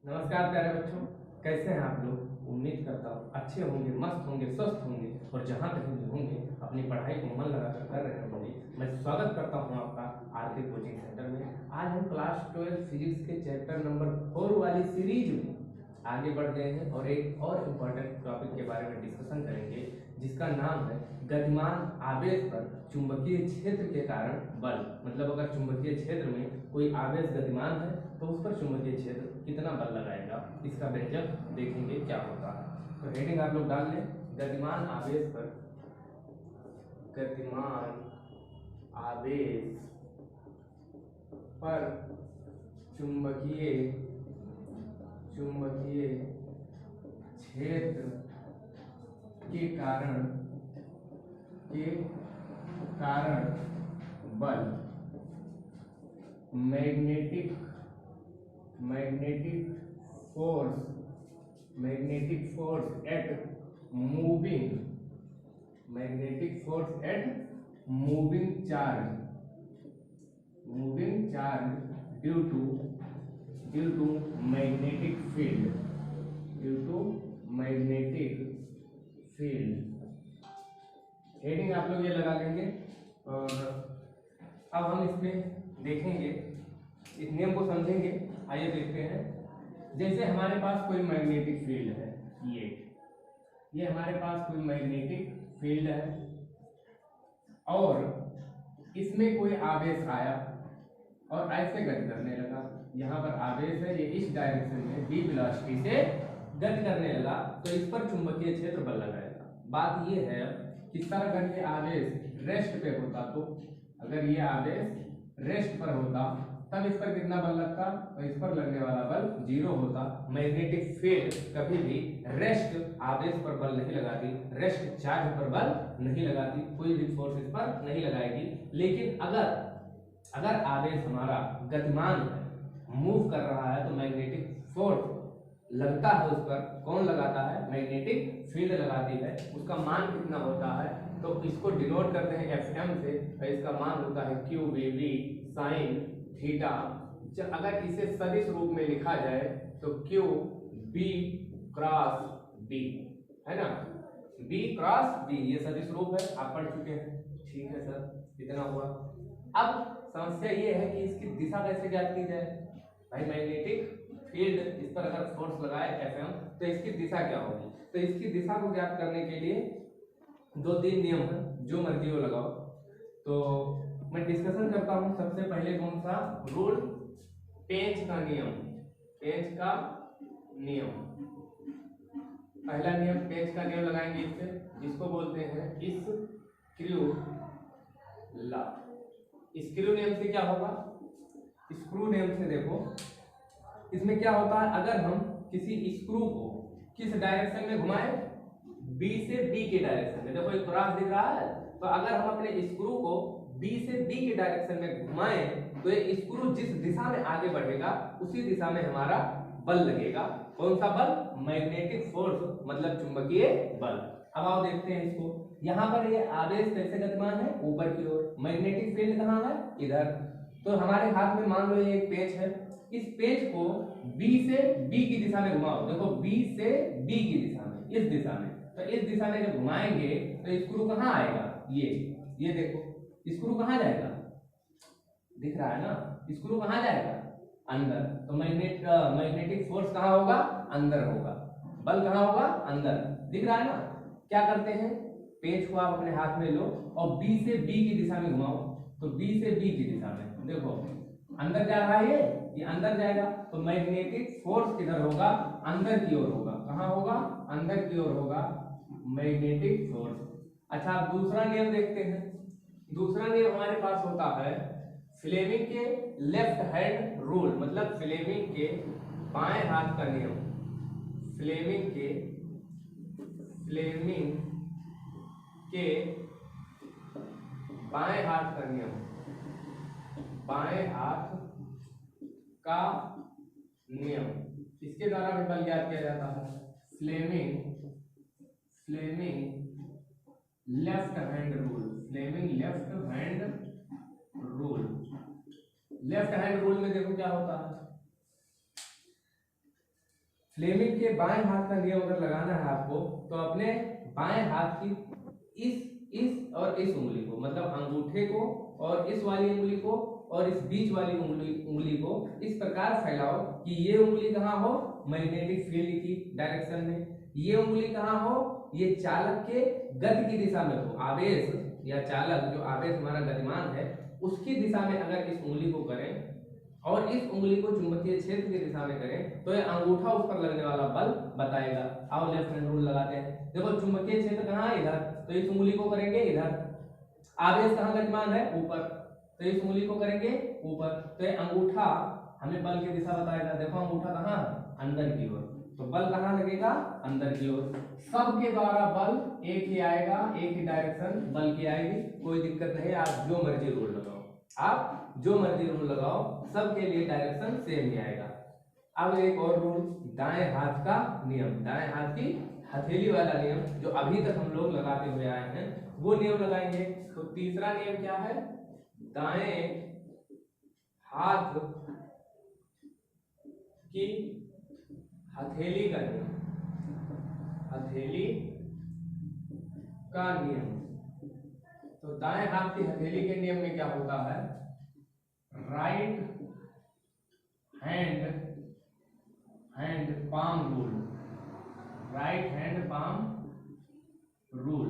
नमस्कार प्यारे बच्चों, कैसे हैं आप लोग। उम्मीद करता हूँ अच्छे होंगे, मस्त होंगे, स्वस्थ होंगे और जहाँ कहीं भी होंगे अपनी पढ़ाई को मन लगाकर कर रहे होंगे। मैं स्वागत करता हूँ आपका आरके कोचिंग सेंटर में। आज हम क्लास 12 फिजिक्स के चैप्टर नंबर 4 वाली सीरीज में आगे बढ़ गए हैं और एक और इम्पोर्टेंट टॉपिक के बारे में डिस्कशन करेंगे, जिसका नाम है गतिमान आवेश पर चुंबकीय क्षेत्र के कारण बल। मतलब अगर चुंबकीय क्षेत्र में कोई आवेश गतिमान है तो उस पर चुंबकीय क्षेत्र कितना बल लगाएगा, इसका व्यंजक देखेंगे क्या होता है। तो हेडिंग आप लोग डाल लें, गतिमान आवेश पर चुंबकीय क्षेत्र के कारण बल। Magnetic force at moving charge due to magnetic field. Heading आप लोग ये लगा लेंगे और अब हम इसमें देखेंगे, इस नियम को समझेंगे। आइए देखते हैं। जैसे हमारे पास कोई मैग्नेटिक फील्ड है, ये हमारे पास कोई मैग्नेटिक फील्ड है और इसमें कोई आवेश आया और ऐसे गति करने लगा। यहाँ पर आवेश है, ये इस डायरेक्शन में v वेलोसिटी से गति करने लगा, तो इस पर चुंबकीय क्षेत्र बल लगाएगा। बात ये है किस तरह करके आवेश रेस्ट पे होता, तो अगर ये आवेश रेस्ट पर होता तब इस पर कितना बल लगता, तो इस पर लगने वाला बल 0 होता। मैग्नेटिक फील्ड कभी भी रेस्ट आवेश पर बल नहीं लगाती, रेस्ट चार्ज पर बल नहीं लगाती, कोई भी फोर्स इस पर नहीं लगाएगी। लेकिन अगर आवेश हमारा गतिमान है, मूव कर रहा है, तो मैग्नेटिक फोर्स लगता है उस पर। कौन लगाता है? मैग्नेटिक फील्ड लगाती है। उसका मान कितना होता है, तो इसको डिनोट करते हैं Fm से, और इसका मान होता है QVV sin थीटा। अगर इसे सदिश रूप में लिखा जाए तो Q B क्रॉस B है ना, B क्रॉस B, ये सदिश रूप है, आप पढ़ चुके हैं। ठीक है सर, इतना हुआ। अब समस्या ये है कि इसकी दिशा कैसे ज्ञात की जाए। भाई मैग्नेटिक फील्ड इस पर अगर फोर्स लगाए Fm, तो इसकी दिशा क्या होगी। तो इसकी दिशा को ज्ञात करने के लिए 2-3 नियम है, जो मर्जी हो लगाओ। तो मैं डिस्कशन करता हूं। सबसे पहले कौन सा रूल, पेंच का नियम। पहला नियम पेंच का नियम लगाएंगे इससे, जिसको बोलते हैं स्क्रू लॉ। स्क्रू नियम से क्या होगा, स्क्रू नियम से देखो, इसमें क्या होता है, अगर हम किसी स्क्रू को किस डायरेक्शन में घुमाएं, B से B के डायरेक्शन में। देखो एक क्रॉस दिख रहा है, तो अगर हम अपने स्क्रू को B से B के डायरेक्शन में घुमाएं, तो ये स्क्रू जिस दिशा में आगे बढ़ेगा उसी दिशा में हमारा बल लगेगा। कौन सा बल? मैग्नेटिक फोर्स, मतलब चुंबकीय बल। अब आओ देखते हैं इसको। यहाँ पर ये आवेश कैसे गतिमान है, ऊपर की ओर। मैग्नेटिक फील्ड कहाँ है, इधर। तो हमारे हाथ में मान लो ये एक पेंच है, इस पेंच को B से B की दिशा में घुमाओ। देखो B से B की दिशा में, इस दिशा में। तो इस दिशा में जब घुमाएंगे तो स्क्रू कहाँ आएगा, ये देखो स्क्रू कहाँ जाएगा, दिख रहा है ना, स्क्रू कहाँ जाएगा, अंदर। तो मैग्नेटिक फोर्स कहाँ होगा, अंदर होगा। बल कहाँ होगा, अंदर। दिख रहा है ना। क्या करते हैं, पेंच को आप अपने हाथ में लो और B से B की दिशा में घुमाओ। तो B से B की दिशा में देखो अंदर जा रहा है, ये अंदर जाएगा। तो मैग्नेटिक फोर्स किधर होगा, अंदर की ओर होगा। कहाँ होगा, अंदर की ओर होगा मैग्नेटिक फोर्स। अच्छा, अब दूसरा नियम देखते हैं। दूसरा नियम हमारे पास होता है फ्लेमिंग के लेफ्ट हैंड रूल, मतलब फ्लेमिंग के बाएं हाथ का नियम। फ्लेमिंग के बाएं हाथ का नियम, बाएं हाथ का नियम, इसके द्वारा भी बल ज्ञात किया जाता है। Fleming left hand rule. Left hand rule में देखो क्या होता है, फ्लेमिंग के बाएं हाथ का नियम अगर लगाना है आपको, तो अपने बाएं हाथ की इस और इस उंगली को, मतलब अंगूठे को और इस वाली उंगली को और इस बीच वाली उंगली को इस प्रकार फैलाओ कि ये उंगली कहाँ हो, मैग्नेटिक फील्ड की डायरेक्शन में, ये उंगली कहाँ हो, ये चालक के गति की दिशा में हो। आवेश या चालक, जो आवेश हमारा गतिमान है, उसकी दिशा में अगर इस उंगली को करें और इस उंगली को चुंबकीय क्षेत्र की दिशा में करें, तो ये अंगूठा उस पर लगने वाला बल बताएगा। आओ लेफ्ट हैंड रूल लगाते हैं। देखो चुंबकीय क्षेत्र कहाँ है, इधर, तो इस उंगली को करेंगे इधर। आवेश कहाँ गतिमान है, ऊपर, तो इस उंगली को करेंगे ऊपर, तो ये अंगूठा हमें बल की दिशा बताएगा। देखो अंगूठा कहाँ, अंदर की ओर, तो बल कहाँ लगेगा, अंदर की ओर। सबके द्वारा बल एक ही आएगा, एक ही डायरेक्शन बल की आएगी, कोई दिक्कत नहीं। आप जो मर्जी रूल लगाओ, आप जो मर्जी रूल लगाओ, सबके लिए डायरेक्शन सेम ही आएगा। अब एक और रूल, दाएं हाथ का नियम, दाएं हाथ की हथेली वाला नियम, जो अभी तक हम लोग लगाते हुए आए हैं, वो नियम लगाएंगे। तो तीसरा नियम क्या है, दाएं हाथ की हथेली का नियम, हथेली का नियम। तो दाएं हाथ की हथेली के नियम में क्या होता है, right hand palm rule, right hand palm rule.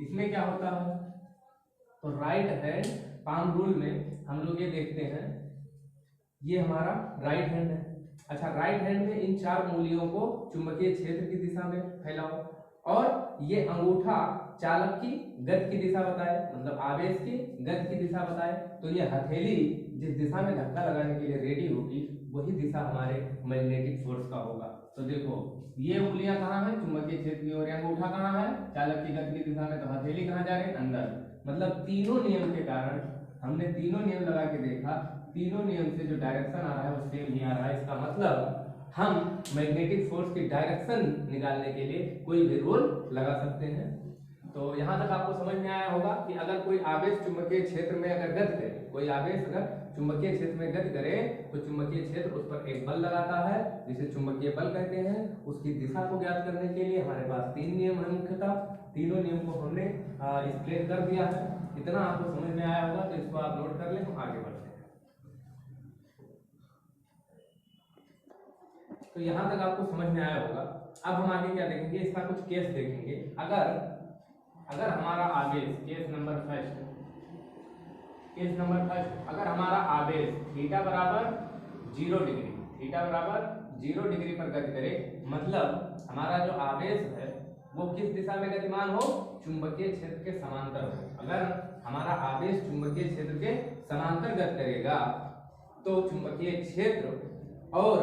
इसमें क्या होता है, तो राइट हैंड पाम रूल में हम लोग ये देखते हैं, ये हमारा राइट हैंड है। अच्छा, राइट हैंड में इन चार उंगलियों को चुंबकीय क्षेत्र की दिशा में फैलाओ और ये अंगूठा चालक की गति की दिशा बताए, मतलब आवेश की गति की दिशा बताए। तो ये हथेली जिस दिशा में धक्का लगाने के लिए रेडी होगी, वही दिशा हमारे मैग्नेटिक फोर्स का होगा। तो देखो ये उंगलियां कहाँ है, चुंबकीय क्षेत्र की ओर, अंगूठा कहाँ है, चालक की गति की दिशा में, तो हथेली कहाँ जा रही है, अंदर। मतलब तीनों नियम के कारण हमने तीनों नियम लगा के देखा, तीनों नियम से जो डायरेक्शन आ रहा है वो सेम ही आ रहा है। इसका मतलब हम मैग्नेटिक फोर्स की डायरेक्शन निकालने के लिए कोई भी रूल लगा सकते हैं। तो यहाँ तक आपको समझ में आया होगा कि अगर कोई आवेश चुंबकीय क्षेत्र में अगर गति करे, कोई आवेश अगर चुंबकीय क्षेत्र में गति करे, तो चुंबकीय क्षेत्र उस पर एक बल लगाता है, जिसे चुंबकीय बल कहते हैं। उसकी दिशा को ज्ञात करने के लिए हमारे पास तीन नियम है मुख्यतः, तीनों नियम को हमने एक्सप्लेन कर दिया है। इतना आपको समझ में आया होगा, तो इसको आप नोट कर लें, हम आगे बढ़ते हैं। तो यहाँ तक आपको समझ में आया होगा। अब हम आगे क्या देखेंगे, इसका कुछ केस देखेंगे। अगर हमारा आवेश, केस नंबर फर्स्ट, अगर हमारा आवेश थीटा बराबर 0 डिग्री, थीटा बराबर 0 डिग्री पर गति करे, मतलब हमारा जो आवेश है वो किस दिशा में गतिमान हो, चुंबकीय क्षेत्र के समांतर हो। अगर हमारा आवेश चुंबकीय क्षेत्र के समांतर गति करेगा, तो चुंबकीय क्षेत्र और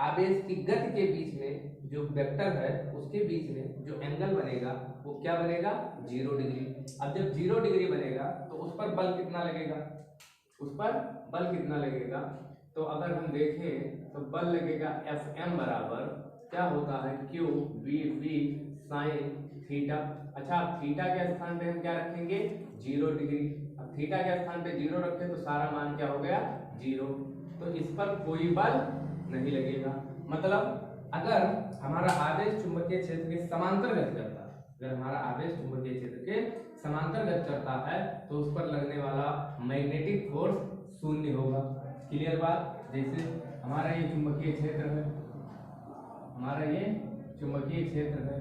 आवेश की गति के बीच में जो वेक्टर है, उसके बीच में जो एंगल बनेगा वो क्या बनेगा, 0 डिग्री। अब जब 0 डिग्री बनेगा तो उस पर बल कितना लगेगा, उस पर बल कितना लगेगा, तो अगर हम देखें तो बल लगेगा Fm बराबर क्या होता है, Q V साइन थीटा। अच्छा, अब थीटा के स्थान पे हम क्या रखेंगे, 0 डिग्री। अब थीटा के स्थान पे 0 रखें तो सारा मान क्या हो गया, 0। तो इस पर कोई बल नहीं लगेगा। मतलब अगर हमारा आवेश चुंबकीय क्षेत्र के समांतर गति करता है, अगर हमारा आवेश चुंबकीय क्षेत्र के समांतर गति करता है, तो उस पर लगने वाला मैग्नेटिक फोर्स शून्य होगा। क्लियर बात। जैसे हमारा ये चुंबकीय क्षेत्र है, हमारा ये चुंबकीय क्षेत्र है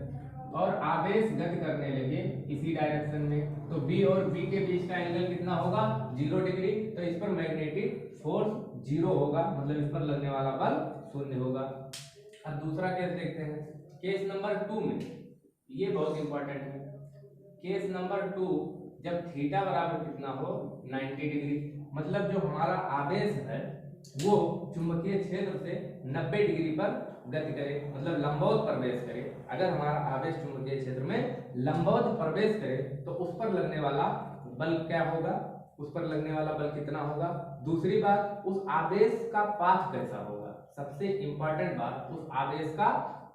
और आवेश गति करने लगे इसी डायरेक्शन में, तो B और B के बीच का एंगल कितना होगा, 0 डिग्री। तो इस पर मैग्नेटिक फोर्स 0 होगा, मतलब इस पर लगने वाला बल शून्य होगा। अब दूसरा केस देखते हैं, केस नंबर 2 में, ये बहुत इंपॉर्टेंट है। केस नंबर 2, जब थीटा बराबर कितना हो, 90 डिग्री, मतलब जो हमारा आवेश है वो चुंबकीय क्षेत्र से 90 डिग्री पर गति करे, मतलब लंबवत प्रवेश करे। अगर हमारा आवेश चुंबकीय क्षेत्र में लंबवत प्रवेश करे, तो उस पर लगने वाला बल क्या होगा, उस पर लगने वाला बल कितना होगा। दूसरी बात, उस आवेश का पाथ कैसा होगा, सबसे इंपॉर्टेंट बात, उस आवेश का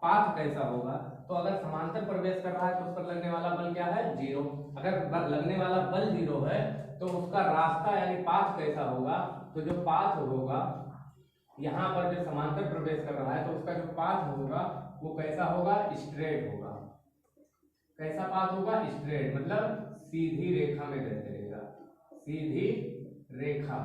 पाथ कैसा होगा। तो अगर समांतर प्रवेश कर रहा है तो उस पर लगने वाला बल क्या है, 0। अगर लगने वाला बल 0 है तो उसका रास्ता यानी पाथ कैसा होगा, तो जो पाथ होगा यहाँ पर जो समांतर प्रवेश कर रहा है तो उसका जो पाथ होगा वो कैसा होगा, स्ट्रेट होगा। कैसा पाथ होगा, स्ट्रेट, मतलब सीधी रेखा में गति करेगा, सीधी रेखा,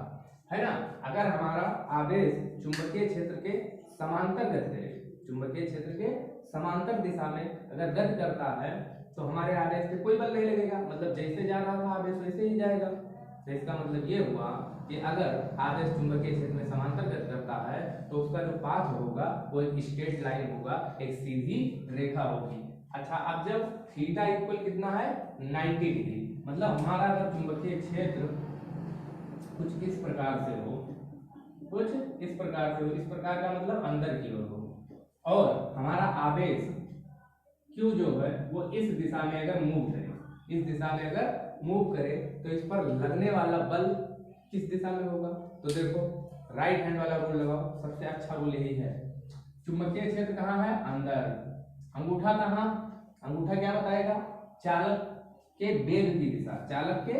है ना। अगर हमारा आवेश चुंबकीय क्षेत्र के समांतर गति करे, चुंबकीय क्षेत्र के समांतर दिशा में अगर गति करता है तो हमारे आवेश पे कोई बल नहीं लगेगा, मतलब जैसे जा रहा था आवेश वैसे ही जाएगा। तो इसका मतलब ये हुआ कि अगर आवेश चुंबकीय क्षेत्र में समांतर गति करता है तो उसका जो पाथ होगा वो एक स्ट्रेट लाइन होगा, एक सीधी रेखा होगी। अच्छा, अब जब थीटा इक्वल कितना है 90 डिग्री, मतलब हमारा अगर चुंबकीय क्षेत्र कुछ इस प्रकार से हो, कुछ इस प्रकार से हो, इस प्रकार का मतलब अंदर की ओर हो, और हमारा आवेश Q जो है वो इस दिशा में अगर मूव करे, इस दिशा में अगर मूव करे तो इस पर लगने वाला बल किस दिशा में होगा। तो देखो राइट हैंड वाला रूल लगाओ, सबसे अच्छा रूल यही है। चुंबकीय क्षेत्र कहाँ है, अंदर, अंगूठा कहाँ, अंगूठा क्या बताएगा, चालक के वेग की दिशा, चालक के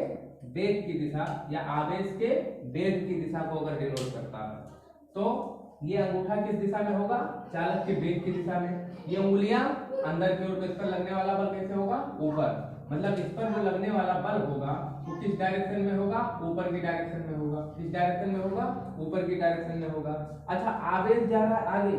वेग की दिशा या आवेश के वेग की दिशा को अगर डिनोट करता है तो ये अंगूठा किस दिशा में होगा, चालक के वेग की दिशा में। ये उंगलियां अंदर की ओर, तो इस पर लगने वाला बल कैसे होगा, ऊपर, मतलब इस पर जो लगने वाला बल होगा वो किस डायरेक्शन में होगा, ऊपर की डायरेक्शन में होगा। किस डायरेक्शन में होगा, ऊपर की डायरेक्शन में होगा। अच्छा, आवेश जा रहा है आगे,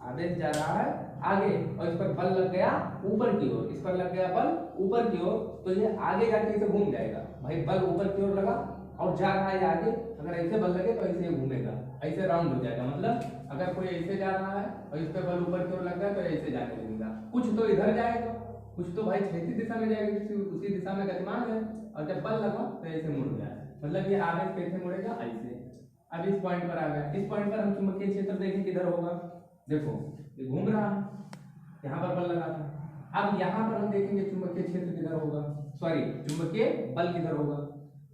आवेश जा रहा है आगे और इस पर बल लग गया ऊपर की ओर, इस पर लग गया बल ऊपर की ओर, तो ये आगे जाके इसे घूम जाएगा। भाई बल ऊपर की ओर लगा और जा रहा है आगे, अगर ऐसे बल लगे तो ऐसे घूमेगा, ऐसे राउंड हो जाएगा। मतलब अगर कोई ऐसे जा रहा है और इस पे बल ऊपर की ओर लग गया तो ऐसे जाने लगेगा। कुछ तो इधर जाएगा, कुछ तो भाई क्षैतिज दिशा में जाएगा, उसी दिशा में गतिमान है, और जब बल लगा तो ऐसे मुड़ गया, मतलब ये आवेश कैसे मुड़ेगा, ऐसे। अब इस पॉइंट पर आ गया, इस पॉइंट पर हम चुंबकीय क्षेत्र देखें किधर होगा, देखो ये घूम रहा है, यहाँ पर बल लगा था। अब यहाँ पर हम देखेंगे चुंबकीय क्षेत्र किधर होगा, सॉरी चुंबकीय बल किधर होगा।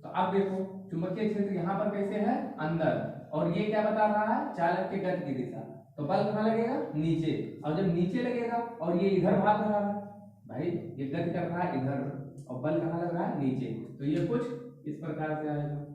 तो अब देखो चुंबकीय क्षेत्र यहाँ पर कैसे है, अंदर, और ये क्या बता रहा है, चालक के गति की दिशा। तो बल कहाँ लगेगा, नीचे, और जब नीचे लगेगा और ये इधर भाग रहा है, भाई ये गति कर रहा है इधर और बल कहाँ लग रहा है, नीचे, तो ये कुछ इस प्रकार से आएगा,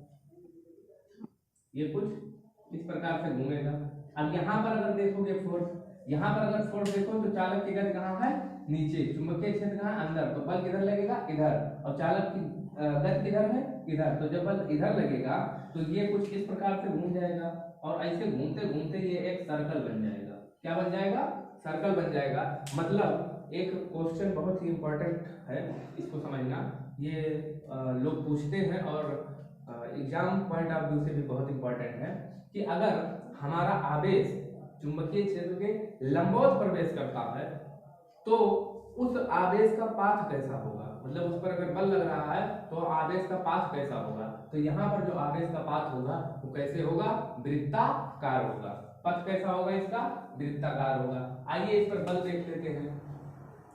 ये कुछ इस प्रकार से घूमेगा। अब यहाँ पर अगर देखोगे फोर्स, यहाँ पर अगर फोर्स देखो तो चालक की गति कहाँ है, नीचे, चुंबकीय क्षेत्र कहाँ है, अंदर, तो बल किधर लगेगा, इधर, और चालक की गति किधर है, इधर। तो जब बल इधर लगेगा तो ये कुछ इस प्रकार से घूम जाएगा और ऐसे घूमते घूमते ये एक सर्कल बन जाएगा। क्या बन जाएगा, सर्कल बन जाएगा। मतलब एक क्वेश्चन बहुत ही इंपॉर्टेंट है, इसको समझना, ये लोग पूछते हैं और एग्जाम पॉइंट ऑफ व्यू से भी बहुत इंपॉर्टेंट है कि अगर हमारा आवेश चुंबकीय क्षेत्र के लंबवत प्रवेश करता है तो उस आवेश का पाथ कैसा होगा, मतलब उस पर अगर बल लग रहा है तो आवेश का पाथ कैसा होगा। तो यहाँ पर जो आवेश का पाथ होगा वो कैसे होगा, वृत्ताकार होगा। पथ कैसा होगा इसका, वृत्ताकार होगा। आइए इस पर बल देख लेते हैं।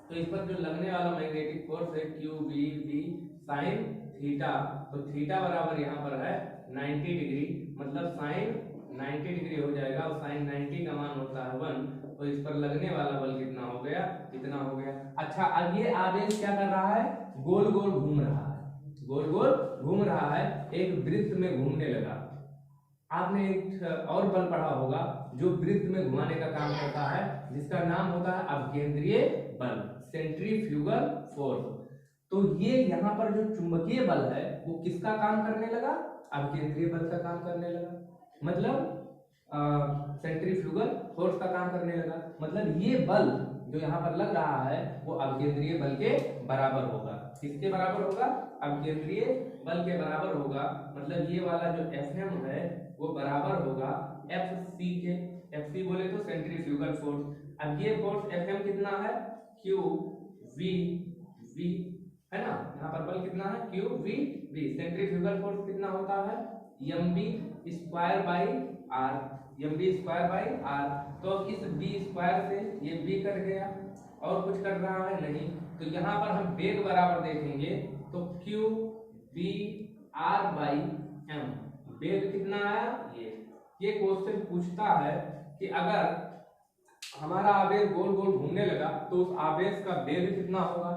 तो इस पर जो लगने वाला मैग्नेटिक फोर्स है Q B V sine theta, तो थीटा बराबर यहाँ पर है 90 डिग्री, मतलब साइन 90 डिग्री हो जाएगा और साइन 90 का मान होता है 1, तो इस पर लगने वाला बल कितना हो गया, इतना हो गया। अच्छा, अब ये आवेश क्या कर रहा है, गोल गोल घूम रहा है, गोल गोल घूम रहा है, एक वृत्त में घूमने लगा। आपने एक और बल पढ़ा होगा जो वृत्त में घुमाने का काम करता है, जिसका नाम होता है अपकेंद्रीय बल, सेंट्रीफ्यूगल फोर्स। तो ये यहाँ पर जो चुंबकीय बल है वो किसका काम करने लगा, अपकेंद्रीय बल का काम करने लगा, मतलब सेंट्रीफ्यूगल फोर्स का काम करने लगा। मतलब ये बल जो यहाँ पर लग रहा है वो अपकेंद्रीय बल के बराबर होगा। किसके बराबर होगा, अपकेंद्रीय बल के बराबर होगा। मतलब ये वाला जो Fm है वो बराबर होगा Fc के, Fc बोले तो सेंट्रीफ्यूगल फोर्स। अब ये फोर्स Fm कितना है, Q V V, है ना, यहाँ पर बल कितना है, Q V V। Centrifugal force कितना होता है, mv square by r, mv square by r। तो इस v स्क्वायर से ये v कट गया और कुछ कर रहा है नहीं, तो यहाँ पर हम वेग बराबर देखेंगे तो q v r by m, वेग कितना आया, ये क्वेश्चन पूछता है कि अगर हमारा आवेश गोल गोल घूमने लगा तो उस आवेश का वेग कितना होगा।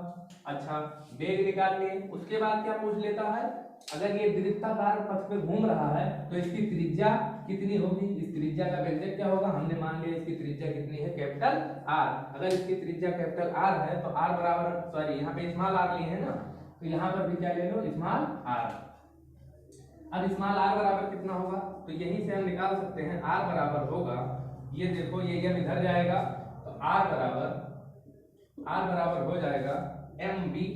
अच्छा, वेग निकाल लिए, उसके बाद क्या पूछ लेता है, अगर ये वृत्ताकार पथ पे घूम रहा है तो इसकी त्रिज्या कितनी होगी, इस त्रिज्या का व्यंजक क्या होगा, हमने मान लिया इसकी त्रिज्या कितनी है, कैपिटल आर। अगर इसकी त्रिज्या कैपिटल आर है तो आर बराबर, सॉरी यहाँ पे स्मॉल आर लिए है ना, तो यहाँ पर भी क्या ले लो, स्मॉल आर। अब स्मॉल आर बराबर कितना होगा, तो यहीं से हम निकाल सकते हैं, आर बराबर होगा, ये देखो ये यम इधर जाएगा, तो आर बराबर हो जाएगा M B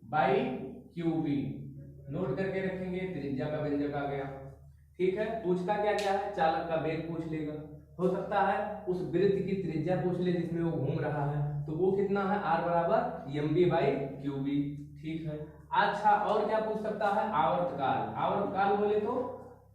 by Q B. Note करके रखेंगे, त्रिज्या का व्यंजक आ गया। ठीक है, पूछता क्या क्या है, चालक का वेग पूछ लेगा, हो सकता है उस वृत्त की त्रिज्या पूछ ले जिसमें वो घूम रहा है, तो वो कितना है, आर बराबर M B by Q B. ठीक है, अच्छा और क्या पूछ सकता है, आवर्तकाल। आवर्तकाल बोले तो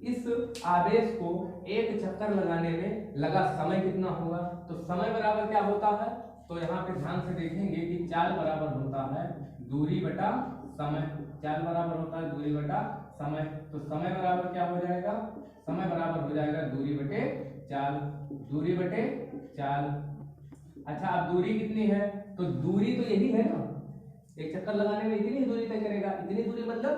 इस आवेश को एक चक्कर लगाने में लगा समय कितना होगा, तो समय बराबर क्या होता है, तो यहाँ पे ध्यान से देखेंगे कि चाल बराबर होता है दूरी बटा समय। चाल बराबर होता है दूरी बटा समय, तो समय बराबर क्या हो जाएगा, समय बराबर हो जाएगा दूरी बटे चाल, दूरी बटे चाल। अच्छा अब दूरी कितनी है, तो दूरी तो यही है ना, एक चक्कर लगाने में इतनी दूरी तय करेगा, इतनी दूरी मतलब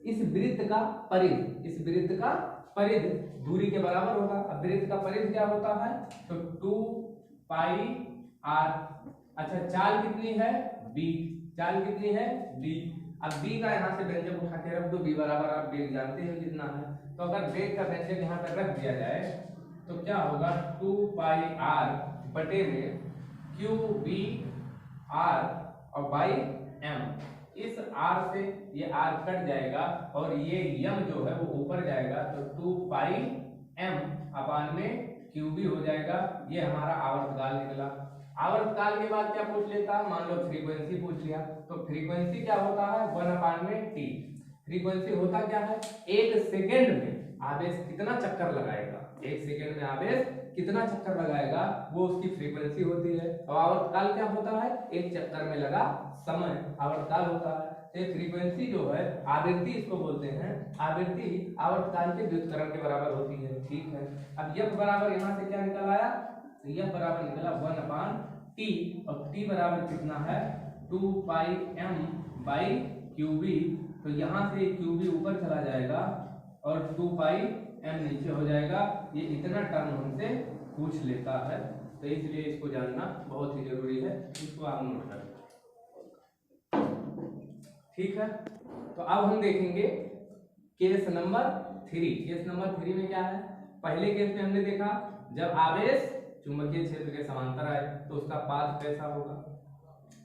इस वृत्त का परिध, इस वृत्त का परिध दूरी के बराबर होगा। अब वृत्त का परिध क्या होता है, तो 2 पाई आर। अच्छा चाल कितनी है, बी, चाल कितनी है, बी। अब बी का यहाँ से व्यंजक उठा के रख दो, बी बराबर आप वेग जानते हैं कितना है, तो अगर वेग का व्यंजक यहाँ पर रख दिया जाए तो क्या होगा, 2 पाई आर बटे में क्यू बी आर और बाई एम। इस आर से ये आर कट जाएगा और ये यम जो है वो ऊपर जाएगा, तो 2 पाई एम अपान में क्यू बी हो जाएगा। ये हमारा आवर्तकाल निकला। आवर्तकाल के बाद क्या पूछ लेता है, मान लो फ्रीक्वेंसी पूछ लिया, तो फ्रीक्वेंसी क्या होता है, 1 में टी। फ्रीक्वेंसी होता क्या है, एक सेकेंड में आवेश कितना चक्कर लगाएगा, एक सेकेंड में आवेश कितना चक्कर लगाएगा वो उसकी फ्रीक्वेंसी होती है। और आवर्तकाल क्या होता है, एक चक्कर में लगा समय आवर्तकाल होता है। तो फ्रीक्वेंसी जो है, आवृत्ति इसको बोलते हैं, आवृत्ति आवर्तकाल के व्युत्क्रम के बराबर होती है। ठीक है, अब यह बराबर यहाँ से क्या निकल आया, तो यह बराबर निकला 1/t, और t बराबर कितना है, 2 पाई m बाई क्यू बी। तो यहाँ से क्यू बी ऊपर चला जाएगा और 2 पाई m नीचे हो जाएगा। ये इतना टर्म हमसे पूछ लेता है, तो इसलिए इसको जानना बहुत ही जरूरी है, इसको आप नोट करें। ठीक है, तो अब हम देखेंगे केस नंबर 3। केस नंबर 3 में क्या है, पहले केस में हमने देखा जब आवेश चुंबकीय क्षेत्र के समांतर आए तो उसका पाथ कैसा होगा,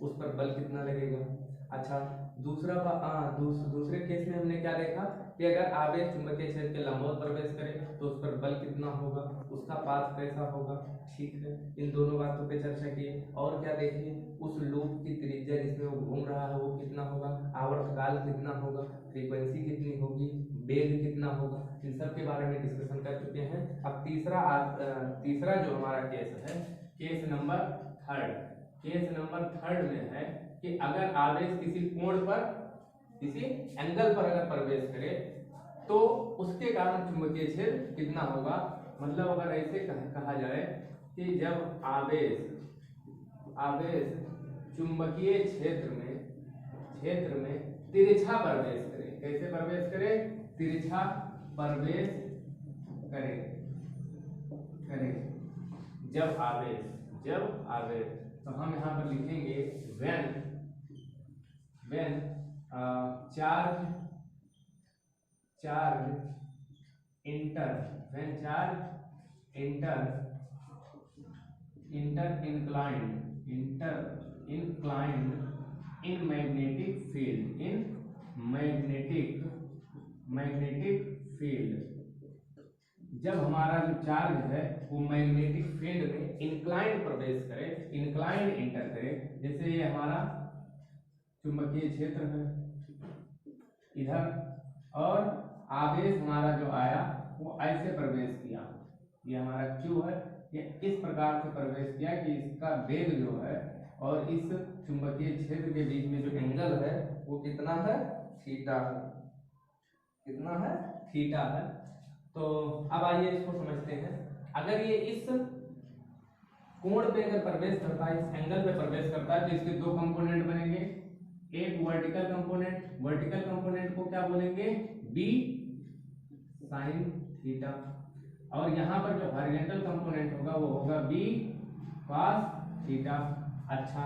उस पर बल कितना लगेगा। अच्छा दूसरे केस में हमने क्या देखा कि अगर आवेश चुंबकीय क्षेत्र के लंबवत प्रवेश करे तो उस पर बल कितना होगा, उसका पाथ कैसा होगा। ठीक है, इन दोनों बातों पे चर्चा की। और क्या देखिए, उस लूप की त्रिज्या जिसमें वो घूम रहा है वो कितना होगा, आवर्तकाल कितना होगा, फ्रीक्वेंसी कितनी होगी, वेग कितना होगा, इन सब के बारे में डिस्कशन कर चुके हैं। अब तीसरा जो हमारा केस है, केस नंबर 3। केस नंबर 3 में है कि अगर आवेश किसी कोण पर, किसी एंगल पर अगर प्रवेश करे तो उसके कारण चुंबकीय क्षेत्र कितना होगा। मतलब अगर ऐसे कहा जाए कि जब आवेश चुंबकीय क्षेत्र में तिरछा प्रवेश करे, कैसे प्रवेश करे, तिरछा प्रवेश करे जब आवेश, तो हम यहाँ पर लिखेंगे when charge enter inclined in magnetic field, जब हमारा जो चार्ज है वो मैग्नेटिक फील्ड में इंक्लाइंड प्रवेश करे, इंक्लाइंड इंटर करे। जैसे ये हमारा चुंबकीय क्षेत्र है इधर, और आवेश हमारा जो आया वो ऐसे प्रवेश किया, ये हमारा Q है, ये इस प्रकार से प्रवेश किया कि इसका वेग जो है और इस चुंबकीय क्षेत्र के बीच में जो एंगल है वो कितना है, थीटा है। कितना है, थीटा है। तो अब आइए इसको समझते हैं। अगर ये इस कोण पे अगर प्रवेश करता है, इस एंगल पे प्रवेश करता है, तो इसके दो कंपोनेंट बनेंगे, एक वर्टिकल कंपोनेंट को क्या बोलेंगे, बी साइन थीटा, और यहाँ पर जो हॉरिजॉन्टल कंपोनेंट होगा वो होगा बी कॉस थीटा। अच्छा,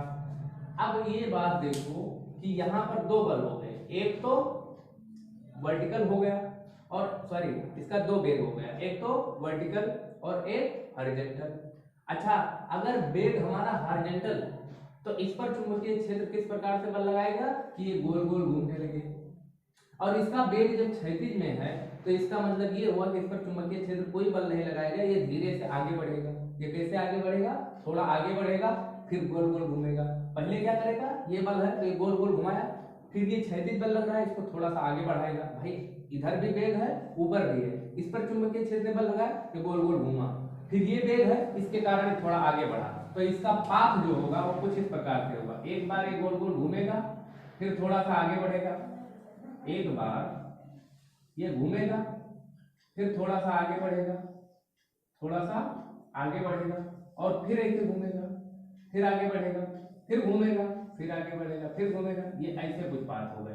अब ये बात देखो कि यहाँ पर दो बल हो गए, एक तो वर्टिकल हो गया और सॉरी इसका दो बेग हो गया, एक तो वर्टिकल और एक हॉरिजॉन्टल। अच्छा, अगर बेग हमारा हॉरिजॉन्टल तो इस पर चुंबकीय क्षेत्र किस प्रकार से बल लगाएगा कि ये गोल गोल घूमने लगे, और इसका बेग जब क्षैतिज में है तो इसका मतलब ये हुआ कि इस पर चुंबकीय क्षेत्र कोई बल नहीं लगाएगा, ये धीरे से आगे बढ़ेगा। ये कैसे आगे बढ़ेगा, थोड़ा आगे बढ़ेगा फिर गोल गोल घूमेगा। पहले क्या करेगा, ये बल है तो ये गोल गोल घुमाया, फिर ये क्षैतिज बल लग रहा है इसको थोड़ा सा आगे बढ़ाएगा। भाई इधर भी बेग है ऊपर भी है, इस पर चुंबकीय क्षेत्र बल लगाया ये गोल गोल घूमा, फिर ये बेग है इसके कारण थोड़ा आगे बढ़ा, तो इसका पाथ जो होगा वो कुछ इस प्रकार से होगा। एक बार ये गोल गोल घूमेगा फिर थोड़ा सा आगे बढ़ेगा, एक बार ये घूमेगा फिर थोड़ा सा आगे बढ़ेगा, थोड़ा सा आगे बढ़ेगा और फिर ऐसे घूमेगा फिर आगे बढ़ेगा, फिर घूमेगा फिर आगे बढ़ेगा फिर घूमेगा। ये ऐसे कुछ पाथ होगा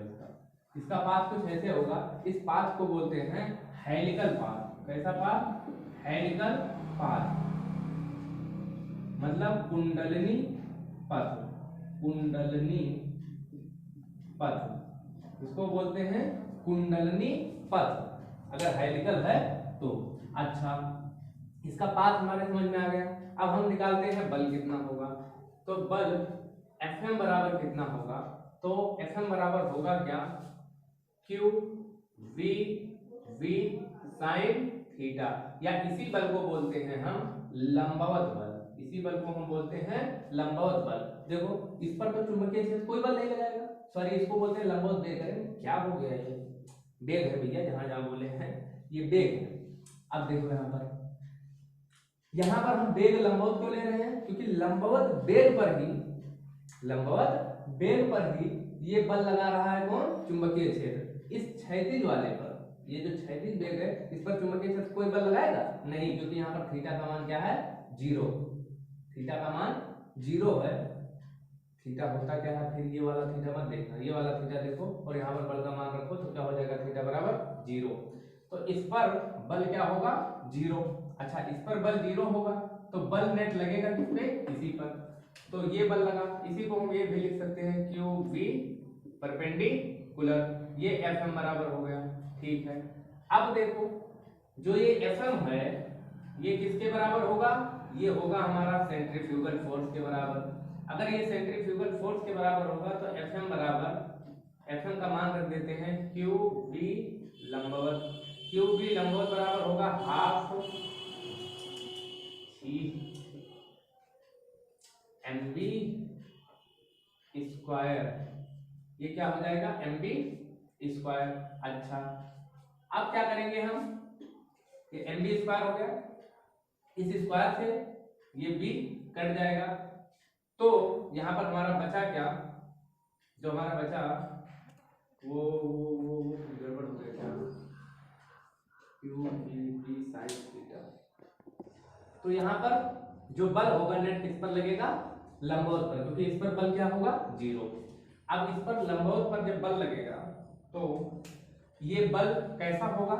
इसका पाथ कुछ ऐसे होगा। इस पाथ को बोलते हैं हेलिकल पाथ। कैसा पाथ, हेलिकल पाथ, मतलब कुंडलिनी पथ, कुंडलिनी पथ इसको बोलते हैं कुंडलिनी पथ, अगर हेलिकल है तो। अच्छा, इसका पाथ हमारे समझ में आ गया। अब हम निकालते हैं बल कितना होगा, तो बल Fm बराबर कितना होगा, तो Fm बराबर होगा क्या, Q V V sin theta, या इसी बल को बोलते हैं हम लंबवत बल, इसी बल को हम बोलते हैं लंबवत बल। देखो इस पर तो चुंबकीय क्षेत्र कोई बल नहीं लगाएगा, सॉरी इसको बोलते हैं लंबवत बेग। क्या हो गया, ये बेग है भैया, जहां जहां बोले हैं ये बेग है। अब देखो यहाँ पर हम बेग लंबवत क्यों ले रहे हैं, क्योंकि लंबवत बेग पर ही, लंबवत बेग पर ही ये बल लगा रहा है कौन, चुंबकीय क्षेत्र। इस क्षैतिज वाले पर, ये जो क्षैतिज बेग है इस पर चुंबकीय क्षेत्र कोई बल लगाएगा नहीं, क्योंकि यहाँ पर थीटा का मान क्या है, जीरो, थीटा का मान जीरो है। थीटा होता क्या है, फिर ये वाला थीटा मत देखना, ये वाला थीटा देखो और यहाँ पर बल का मान रखो तो क्या हो जाएगा, थीटा बराबर जीरो। तो इस पर बल क्या होगा, जीरो। अच्छा, इस पर बल जीरो होगा तो बल नेट लगेगा किस पे, इसी पर, तो ये बल लगा। इसी को हम ये भी लिख सकते हैं क्यू वी परपेंडिकुलर, ये Fm बराबर हो गया। ठीक है, अब देखो जो ये Fm है ये किसके बराबर होगा, ये होगा हमारा सेंट्रीफ्यूगल फोर्स के बराबर। अगर ये सेंट्रीफ्यूगल फोर्स के बराबर होगा तो Fm बराबर, Fm का मान रख देते हैं क्यू वी लंबवत, क्यू वी लंबवत बराबर होगा हाफ mv स्क्वायर, ये क्या हो जाएगा, mv स्क्वायर। अच्छा, अब क्या करेंगे हम, ये mv स्क्वायर हो गया, इस स्क्वायर से ये b कट जाएगा, तो यहां पर हमारा बचा क्या, जो हमारा बचा वो गड़बड़ हो गया क्या, क्यू वी साइन थीटा। तो यहाँ पर जो बल होगा नेट किस पर लगेगा, लंबवत पर, क्योंकि इस पर बल क्या होगा, जीरो। अब इस पर लंबवत पर जब बल लगेगा तो ये बल कैसा होगा,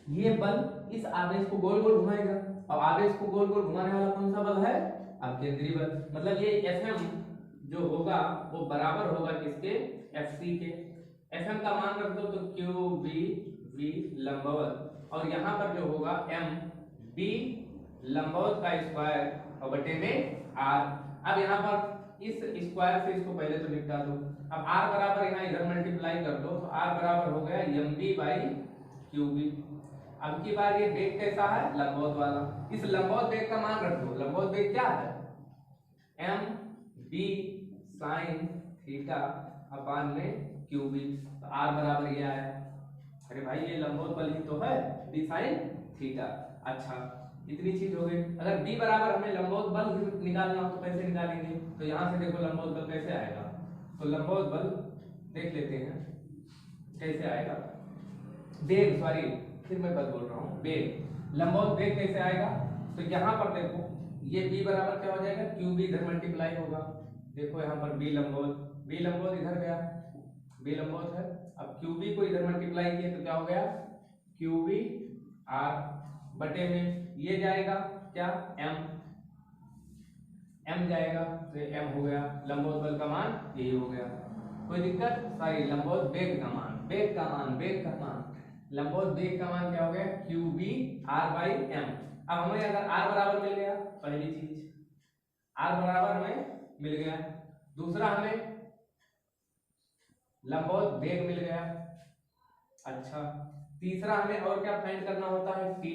ये बल इस आवेश को गोल गोल घुमाएगा, और आवेश को गोल गोल घुमाने वाला कौन सा बल है, अब केंद्रीय बल। मतलब ये Fm जो होगा वो बराबर होगा किसके, Fc के। Fm का मान रख दो तो क्यू वी वी लंबवत, और यहाँ पर जो होगा m b लंबवत का स्क्वायर और बटे में r। अब यहाँ पर इस स्क्वायर से इसको पहले तो निपटा दो, अब r बराबर यहाँ इधर मल्टीप्लाई कर दो तो r बराबर हो गया mb बाई qb। अब की बार ये बेग कैसा है, लंबवत वाला, इस लंबवत बेग का मान रख दो। लंबवत बेग क्या है, m b sin theta upon में qb, तो r बराबर ये आया। अरे भाई ये लंबवत बल ही तो है, b sin थीटा। अच्छा, इतनी चीज हो गई। अगर b बराबर हमें लंबवत बल निकालना हो तो कैसे निकालेंगे, तो यहाँ से देखो लंबवत बल कैसे आएगा, तो लंबवत बल देख लेते हैं कैसे आएगा। बेग, सॉरी फिर मैं बल बोल रहा हूँ, बेग, लंबवत बेग कैसे आएगा, तो यहाँ पर देखो ये b बराबर क्या हो जाएगा, qb इधर मल्टीप्लाई होगा। देखो यहाँ पर b लंबवत इधर गया, b लंबवत है, अब qb को इधर मल्टीप्लाई किया तो क्या हो गया, qb आर बटे में ये जाएगा क्या एम, एम जाएगा तो एम हो गया, लंबवत बल का मान यही हो गया। कोई दिक्कत? सॉरी, लंबवत वेग का मान, वेग का मान, वेग का मान, लंबवत वेग का मान क्या हो गया Q B R by M. अब हमें अगर आर बराबर मिल गया, पहली चीज आर बराबर हमें मिल गया, दूसरा हमें लंबवत वेग मिल गया, अच्छा तीसरा हमें और क्या फाइंड करना होता है टी,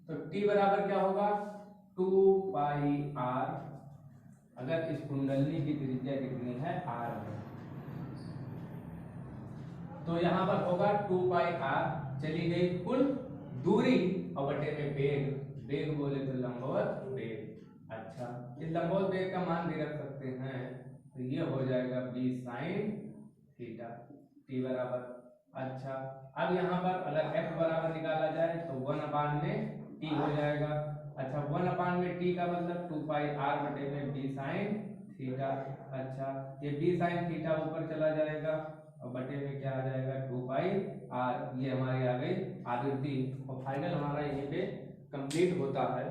तो टी बराबर क्या होगा 2 पाई आर, अगर इस कुंडलनी की त्रिज्या कितनी है आर है तो यहाँ पर होगा 2 पाई आर, चली गई कुल दूरी और बटे में वेग, वेग बोले तो लंबवत वेग। अच्छा इस लंबवत वेग का मान भी रख सकते हैं, तो ये हो जाएगा बी साइन थीटा, टी बराबर। अच्छा अब यहाँ पर अगर एफ बराबर निकाला जाए तो 1 में टी हो जाएगा। अच्छा 1 में टी का मतलब 2 पाई आर बटे में बी साइन थीटा। अच्छा ये बी साइन थीटा ऊपर चला जाएगा और बटे में क्या आ जाएगा 2 पाई आर, ये हमारी आ गई आवृत्ति और फाइनल हमारा यहीं पे कंप्लीट होता है।